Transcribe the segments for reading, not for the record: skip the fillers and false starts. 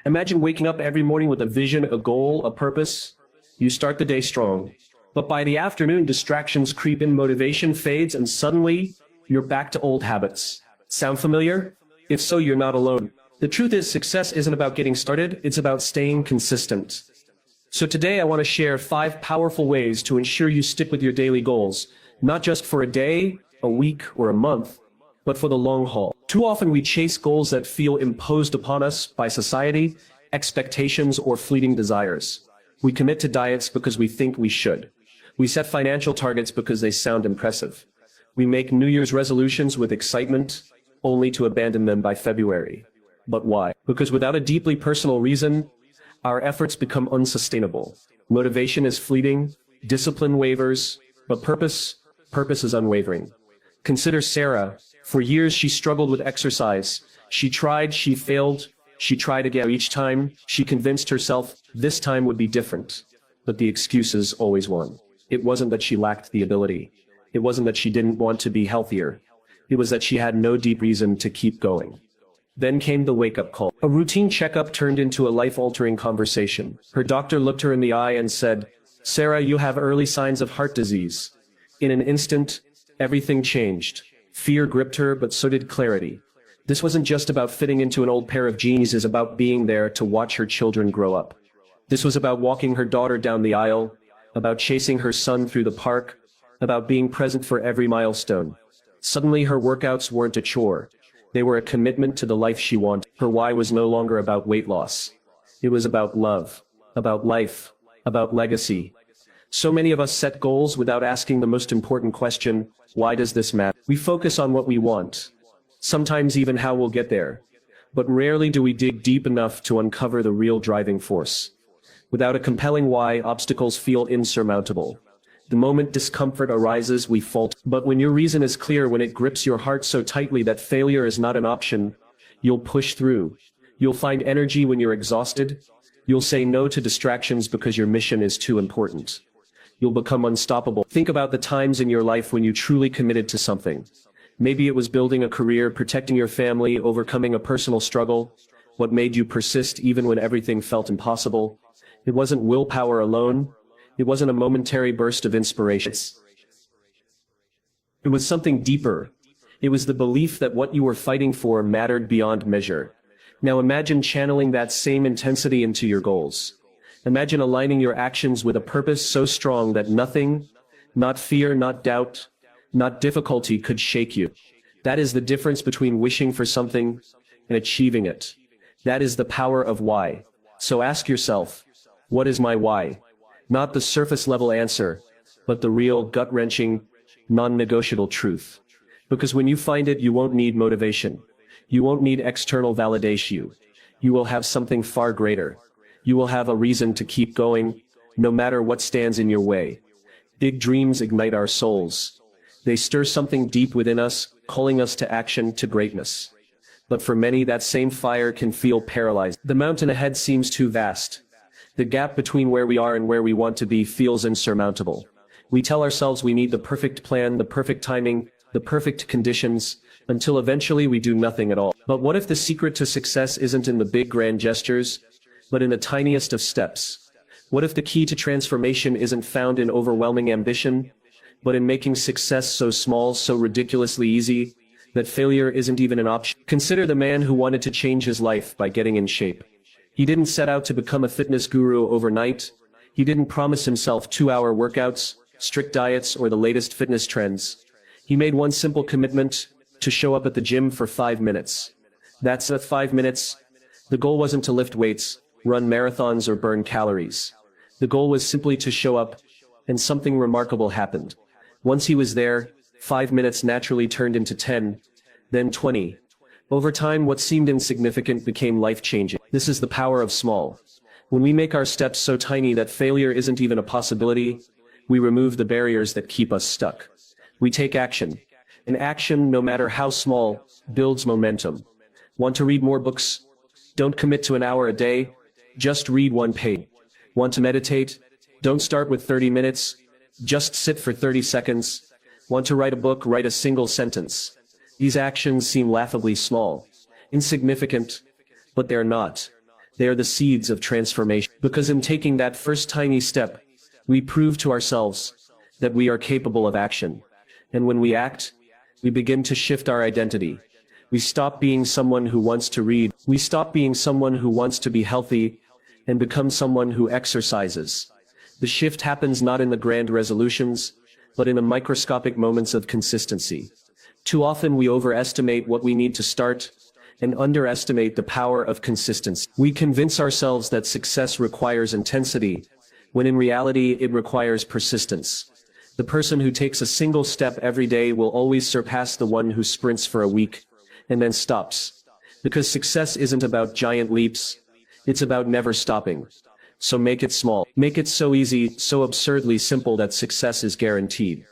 Imagine waking up every morning with a vision, a goal, a purpose. You start the day strong. But by the afternoon, distractions creep in, motivation fades, and suddenly, you're back to old habits. Sound familiar? If so, you're not alone. The truth is, success isn't about getting started, it's about staying consistent. So today I want to share 5 powerful ways to ensure you stick with your daily goals, not just for a day, a week, or a month, but for the long haul. Too often we chase goals that feel imposed upon us by society, expectations, or fleeting desires. We commit to diets because we think we should. We set financial targets because they sound impressive. We make New Year's resolutions with excitement, only to abandon them by February. But why? Because without a deeply personal reason, our efforts become unsustainable. Motivation is fleeting, discipline wavers, but purpose is unwavering. Consider Sarah. For years she struggled with exercise. She tried, she failed, she tried again. Each time, she convinced herself this time would be different. But the excuses always won. It wasn't that she lacked the ability. It wasn't that she didn't want to be healthier. It was that she had no deep reason to keep going. Then came the wake-up call. A routine checkup turned into a life-altering conversation. Her doctor looked her in the eye and said, "Sarah, you have early signs of heart disease." In an instant, everything changed. Fear gripped her, but so did clarity. This wasn't just about fitting into an old pair of jeans, it was about being there to watch her children grow up. This was about walking her daughter down the aisle, about chasing her son through the park, about being present for every milestone. Suddenly her workouts weren't a chore. They were a commitment to the life she wanted. Her why was no longer about weight loss. It was about love, about life, about legacy. So many of us set goals without asking the most important question, why does this matter? We focus on what we want, sometimes even how we'll get there. But rarely do we dig deep enough to uncover the real driving force. Without a compelling why, obstacles feel insurmountable. The moment discomfort arises, we falter. But when your reason is clear, when it grips your heart so tightly that failure is not an option, you'll push through. You'll find energy when you're exhausted. You'll say no to distractions because your mission is too important. You'll become unstoppable. Think about the times in your life when you truly committed to something. Maybe it was building a career, protecting your family, overcoming a personal struggle. What made you persist even when everything felt impossible? It wasn't willpower alone. It wasn't a momentary burst of inspiration. It was something deeper. It was the belief that what you were fighting for mattered beyond measure. Now imagine channeling that same intensity into your goals. Imagine aligning your actions with a purpose so strong that nothing, not fear, not doubt, not difficulty could shake you. That is the difference between wishing for something and achieving it. That is the power of why. So ask yourself, what is my why? Not the surface-level answer, but the real, gut-wrenching, non-negotiable truth. Because when you find it, you won't need motivation. You won't need external validation. You will have something far greater. You will have a reason to keep going, no matter what stands in your way. Big dreams ignite our souls. They stir something deep within us, calling us to action, to greatness. But for many, that same fire can feel paralyzed. The mountain ahead seems too vast. The gap between where we are and where we want to be feels insurmountable. We tell ourselves we need the perfect plan, the perfect timing, the perfect conditions, until eventually we do nothing at all. But what if the secret to success isn't in the big grand gestures, but in the tiniest of steps? What if the key to transformation isn't found in overwhelming ambition, but in making success so small, so ridiculously easy, that failure isn't even an option? Consider the man who wanted to change his life by getting in shape. He didn't set out to become a fitness guru overnight. He didn't promise himself 2-hour workouts, strict diets, or the latest fitness trends. He made one simple commitment: to show up at the gym for 5 minutes. That's it, 5 minutes. The goal wasn't to lift weights, run marathons, or burn calories. The goal was simply to show up, and something remarkable happened. Once he was there, 5 minutes naturally turned into 10, then 20. Over time, what seemed insignificant became life-changing. This is the power of small. When we make our steps so tiny that failure isn't even a possibility, we remove the barriers that keep us stuck. We take action. And action, no matter how small, builds momentum. Want to read more books? Don't commit to an hour a day. Just read 1 page. Want to meditate? Don't start with 30 minutes. Just sit for 30 seconds. Want to write a book? Write a single sentence. These actions seem laughably small, insignificant, but they're not. They are the seeds of transformation. Because in taking that first tiny step, we prove to ourselves that we are capable of action. And when we act, we begin to shift our identity. We stop being someone who wants to read. We stop being someone who wants to be healthy and become someone who exercises. The shift happens not in the grand resolutions, but in the microscopic moments of consistency. Too often we overestimate what we need to start and underestimate the power of consistency. We convince ourselves that success requires intensity, when in reality it requires persistence. The person who takes a single step every day will always surpass the one who sprints for a week and then stops. Because success isn't about giant leaps, it's about never stopping. So make it small. Make it so easy, so absurdly simple that success is guaranteed.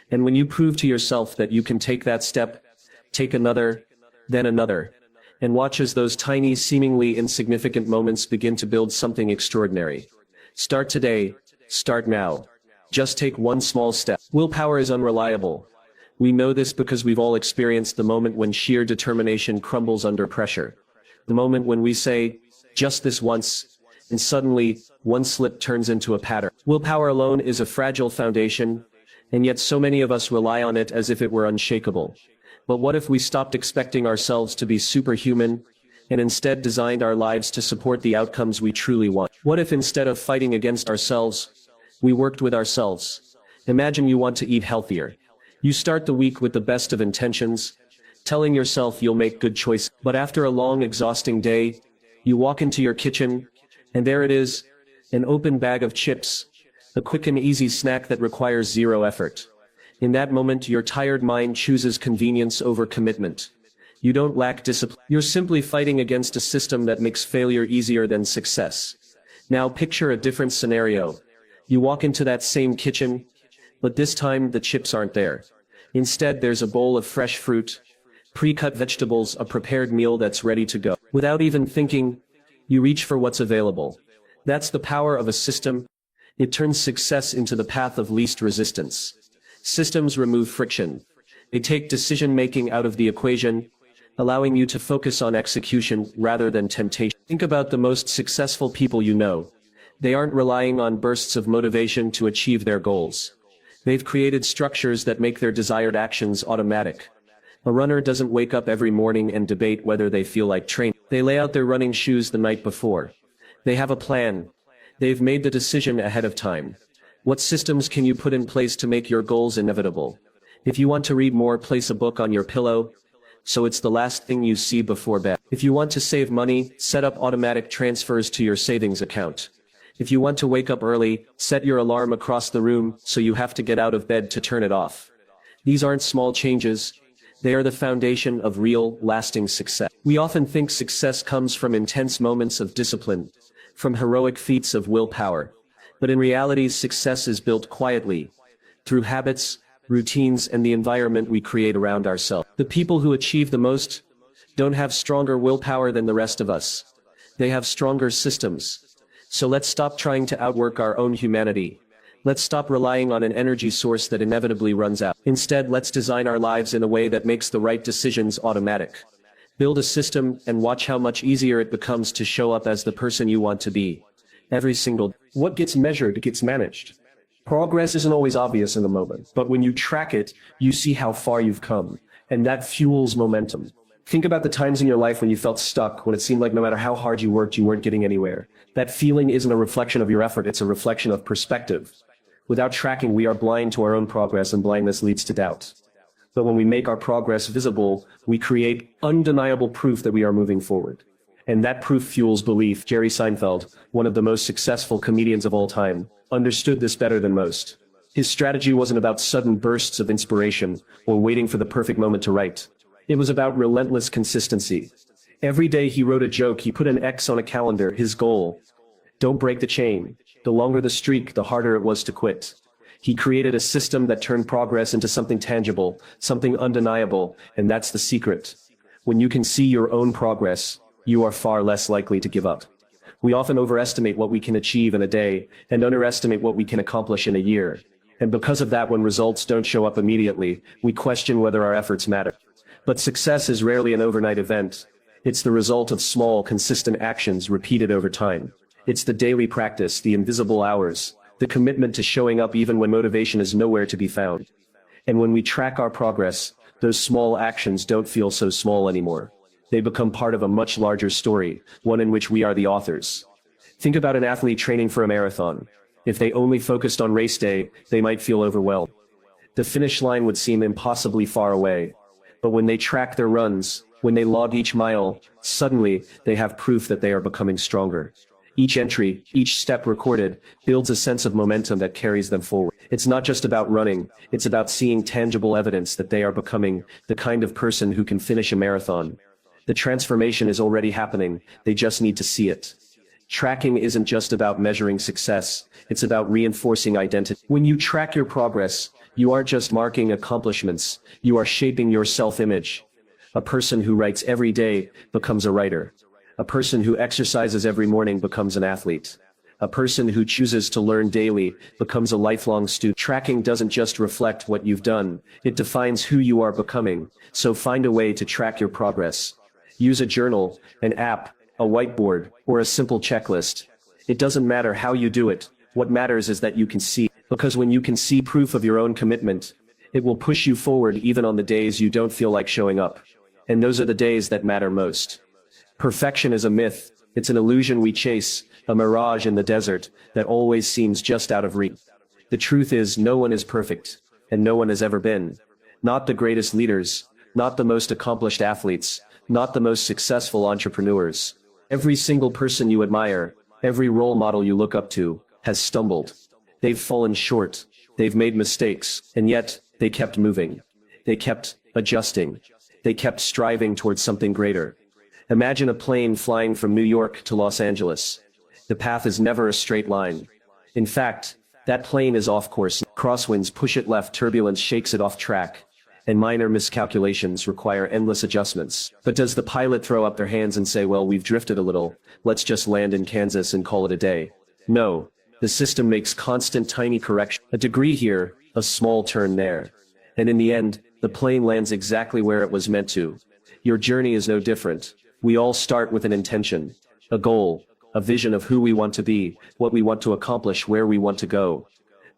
And when you prove to yourself that you can take that step, take another, then another, and watch as those tiny, seemingly insignificant moments begin to build something extraordinary. Start today, start now. Just take one small step. Willpower is unreliable. We know this because we've all experienced the moment when sheer determination crumbles under pressure. The moment when we say, just this once, and suddenly, one slip turns into a pattern. Willpower alone is a fragile foundation, and yet so many of us rely on it as if it were unshakable. But what if we stopped expecting ourselves to be superhuman, and instead designed our lives to support the outcomes we truly want? What if instead of fighting against ourselves, we worked with ourselves? Imagine you want to eat healthier. You start the week with the best of intentions, telling yourself you'll make good choices. But after a long, exhausting day, you walk into your kitchen, and there it is, an open bag of chips, a quick and easy snack that requires zero effort. In that moment, your tired mind chooses convenience over commitment. You don't lack discipline. You're simply fighting against a system that makes failure easier than success. Now picture a different scenario. You walk into that same kitchen, but this time the chips aren't there. Instead, there's a bowl of fresh fruit, pre-cut vegetables, a prepared meal that's ready to go. Without even thinking, you reach for what's available. That's the power of a system. It turns success into the path of least resistance. Systems remove friction. They take decision-making out of the equation, allowing you to focus on execution rather than temptation. Think about the most successful people you know. They aren't relying on bursts of motivation to achieve their goals. They've created structures that make their desired actions automatic. A runner doesn't wake up every morning and debate whether they feel like training. They lay out their running shoes the night before. They have a plan. They've made the decision ahead of time. What systems can you put in place to make your goals inevitable? If you want to read more, place a book on your pillow, so it's the last thing you see before bed. If you want to save money, set up automatic transfers to your savings account. If you want to wake up early, set your alarm across the room so you have to get out of bed to turn it off. These aren't small changes. They are the foundation of real, lasting success. We often think success comes from intense moments of discipline, from heroic feats of willpower. But in reality, success is built quietly, through habits, routines, and the environment we create around ourselves. The people who achieve the most don't have stronger willpower than the rest of us. They have stronger systems. So let's stop trying to outwork our own humanity. Let's stop relying on an energy source that inevitably runs out. Instead, let's design our lives in a way that makes the right decisions automatic. Build a system and watch how much easier it becomes to show up as the person you want to be. Every single day. What gets measured gets managed. Progress isn't always obvious in the moment, but when you track it, you see how far you've come, and that fuels momentum. Think about the times in your life when you felt stuck, when it seemed like no matter how hard you worked, you weren't getting anywhere. That feeling isn't a reflection of your effort, it's a reflection of perspective. Without tracking, we are blind to our own progress, and blindness leads to doubt. But when we make our progress visible, we create undeniable proof that we are moving forward. And that proof fuels belief. Jerry Seinfeld, one of the most successful comedians of all time, understood this better than most. His strategy wasn't about sudden bursts of inspiration or waiting for the perfect moment to write. It was about relentless consistency. Every day he wrote a joke, he put an X on a calendar, his goal. Don't break the chain. The longer the streak, the harder it was to quit. He created a system that turned progress into something tangible, something undeniable, and that's the secret. When you can see your own progress, you are far less likely to give up. We often overestimate what we can achieve in a day and underestimate what we can accomplish in a year. And because of that, when results don't show up immediately, we question whether our efforts matter. But success is rarely an overnight event. It's the result of small, consistent actions repeated over time. It's the daily practice, the invisible hours, the commitment to showing up even when motivation is nowhere to be found. And when we track our progress, those small actions don't feel so small anymore. They become part of a much larger story, one in which we are the authors. Think about an athlete training for a marathon. If they only focused on race day, they might feel overwhelmed. The finish line would seem impossibly far away. But when they track their runs, when they log each mile, suddenly they have proof that they are becoming stronger. Each entry, each step recorded, builds a sense of momentum that carries them forward. It's not just about running, it's about seeing tangible evidence that they are becoming the kind of person who can finish a marathon. The transformation is already happening, they just need to see it. Tracking isn't just about measuring success, it's about reinforcing identity. When you track your progress, you aren't just marking accomplishments, you are shaping your self-image. A person who writes every day becomes a writer. A person who exercises every morning becomes an athlete. A person who chooses to learn daily becomes a lifelong student. Tracking doesn't just reflect what you've done, it defines who you are becoming. So find a way to track your progress. Use a journal, an app, a whiteboard, or a simple checklist. It doesn't matter how you do it, what matters is that you can see. Because when you can see proof of your own commitment, it will push you forward even on the days you don't feel like showing up. And those are the days that matter most. Perfection is a myth. It's an illusion we chase, a mirage in the desert that always seems just out of reach. The truth is, no one is perfect, and no one has ever been. Not the greatest leaders, not the most accomplished athletes, not the most successful entrepreneurs. Every single person you admire, every role model you look up to, has stumbled. They've fallen short, they've made mistakes, and yet, they kept moving. They kept adjusting. They kept striving towards something greater. Imagine a plane flying from New York to Los Angeles. The path is never a straight line. In fact, that plane is off course. Crosswinds push it left, turbulence shakes it off track, and minor miscalculations require endless adjustments. But does the pilot throw up their hands and say, well, we've drifted a little, let's just land in Kansas and call it a day? No. The system makes constant tiny corrections. A degree here, a small turn there. And in the end, the plane lands exactly where it was meant to. Your journey is no different. We all start with an intention, a goal, a vision of who we want to be, what we want to accomplish, where we want to go.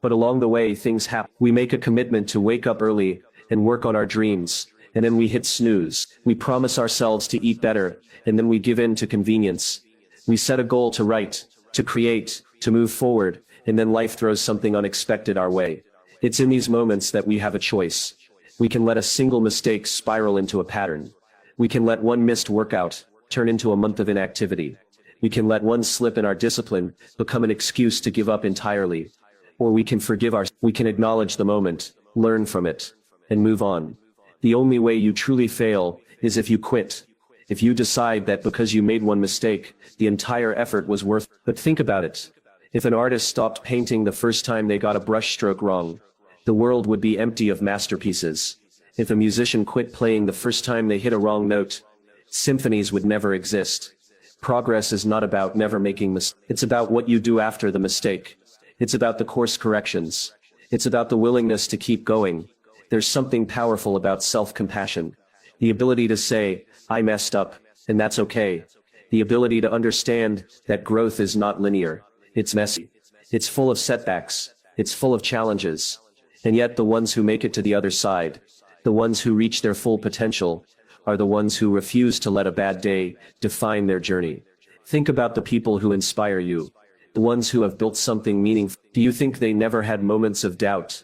But along the way, things happen. We make a commitment to wake up early and work on our dreams, and then we hit snooze. We promise ourselves to eat better, and then we give in to convenience. We set a goal to write, to create, to move forward, and then life throws something unexpected our way. It's in these moments that we have a choice. We can let a single mistake spiral into a pattern. We can let one missed workout turn into a month of inactivity. We can let one slip in our discipline become an excuse to give up entirely. Or we can forgive ourselves. We can acknowledge the moment, learn from it, and move on. The only way you truly fail is if you quit. If you decide that because you made one mistake, the entire effort was worth it. But think about it. If an artist stopped painting the first time they got a brushstroke wrong, the world would be empty of masterpieces. If a musician quit playing the first time they hit a wrong note, symphonies would never exist. Progress is not about never making mistakes. It's about what you do after the mistake. It's about the course corrections. It's about the willingness to keep going. There's something powerful about self-compassion. The ability to say, I messed up, and that's okay. The ability to understand that growth is not linear. It's messy. It's full of setbacks. It's full of challenges. And yet the ones who make it to the other side, the ones who reach their full potential, are the ones who refuse to let a bad day define their journey. Think about the people who inspire you, the ones who have built something meaningful. Do you think they never had moments of doubt?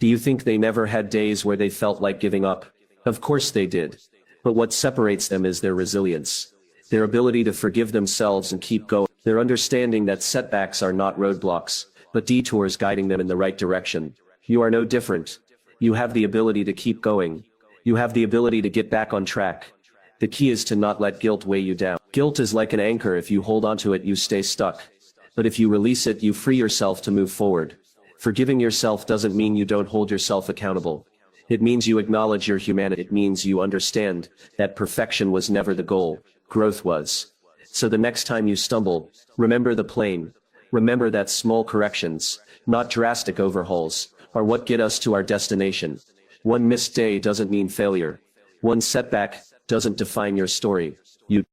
Do you think they never had days where they felt like giving up? Of course they did. But what separates them is their resilience, their ability to forgive themselves and keep going, their understanding that setbacks are not roadblocks, but detours guiding them in the right direction. You are no different. You have the ability to keep going. You have the ability to get back on track. The key is to not let guilt weigh you down. Guilt is like an anchor. If you hold onto it, you stay stuck. But if you release it, you free yourself to move forward. Forgiving yourself doesn't mean you don't hold yourself accountable. It means you acknowledge your humanity. It means you understand that perfection was never the goal. Growth was. So the next time you stumble, remember the plane. Remember that small corrections, not drastic overhauls, are what get us to our destination. One missed day doesn't mean failure. One setback doesn't define your story. You